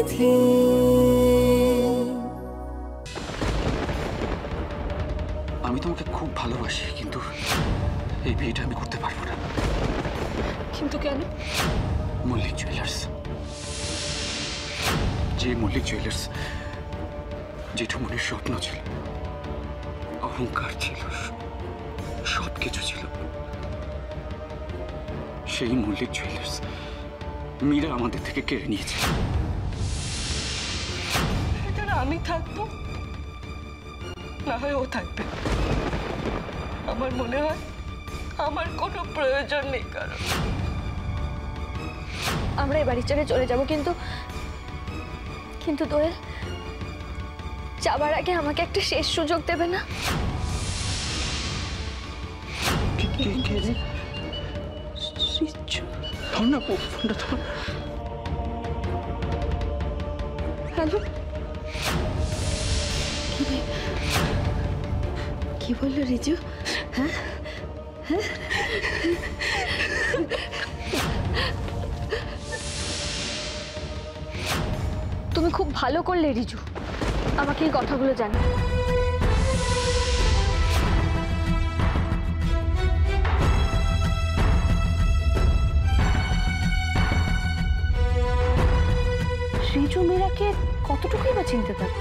বিধি। আমি তোমাকে খুব ভালোবাসি, কিন্তু এই বিয়েটা আমি করতে পারবো না। কিন্তু কেন? মল্লিক জুয়েলার্স, যে মল্লিক জুয়েলার্স যেটা মনের স্বপ্ন ছিল, অহংকার ছিল, সবকিছু ছিল, সেই মল্লিক জুয়েলার্স মীরা আমাদের থেকে কেড়ে নিয়েছে। এখানে আমি থাকবো, না হয় ও থাকবে। আমার মনে হয় আমার কোনো প্রয়োজন নেই কারণ। আমরা এই বাড়ি ছেড়ে চলে যাব, কিন্তু কিন্তু দোয়েল, যাবার আগে আমাকে একটা শেষ সুযোগ দেবে না? হ্যালো, কি বললো রিজু? হ্যাঁ হ্যাঁ, তুমি খুব ভালো করলে রিজু আমাকে এই কথাগুলো জানো। রিজু মীরাকে কতটুকুই বা চিনতে পারে,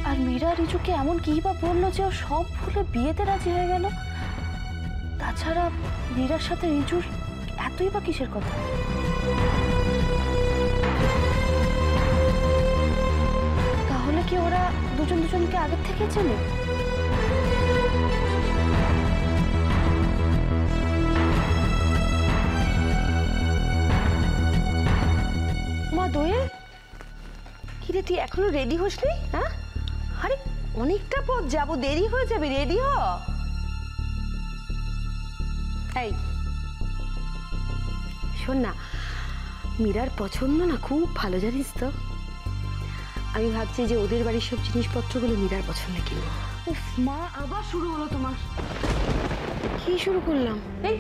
আর মীরা রিজুকে এমন কি বা বললো যে ও সব ভুলে বিয়েতে রাজি হয়ে গেল? তাছাড়া মীরার সাথে রিজুর এতই বা কিসের কথা? তাহলে কি ওরা দুজন দুজনকে আগের থেকে চেনে? মা দোয়েল, কিরে তুই এখনো রেডি হসনি? হ্যাঁ, আরে অনেকটা পথ যাবো, দেরি হয়ে যাবে, রেডি হ। এই শোন না, মীরার পছন্দ না খুব ভালো, জানিস তো? আমি ভাবছি যে ওদের বাড়ির সব জিনিসপত্রগুলো মীরার পছন্দে কিনবো। উফ মা, আবার শুরু হলো তোমার। কি শুরু করলাম? এই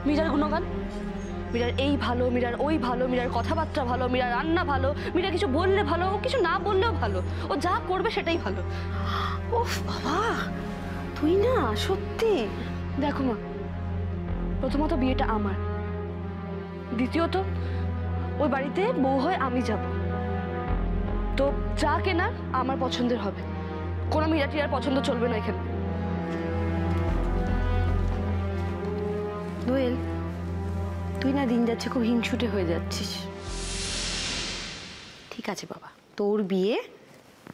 মীরার গুণগান, মীরার এই ভালো, মীরার ওই ভালো, মীরার কথাবার্তা ভালো, মীরার রান্না ভালো, মীরা কিছু বললে ভালো, ও কিছু না বললেও ভালো, ও যা করবে সেটাই ভালো। উফ বাবা, তুই না সত্যি। দেখো মা, প্রথমত বিয়েটা আমার, দ্বিতীয়ত ওই বাড়িতে বউ হয়ে আমি যাব, তো যা কেনার আমার পছন্দের হবে, কোনো মীরা টিরার পছন্দ চলবে না এখানে। দোয়েল, তুই না দিন যাচ্ছে খুব হিংসুটে হয়ে যাচ্ছিস। ঠিক আছে বাবা, তোর বিয়ে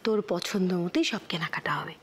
তোর পছন্দ মতোই সব কেনাকাটা হবে,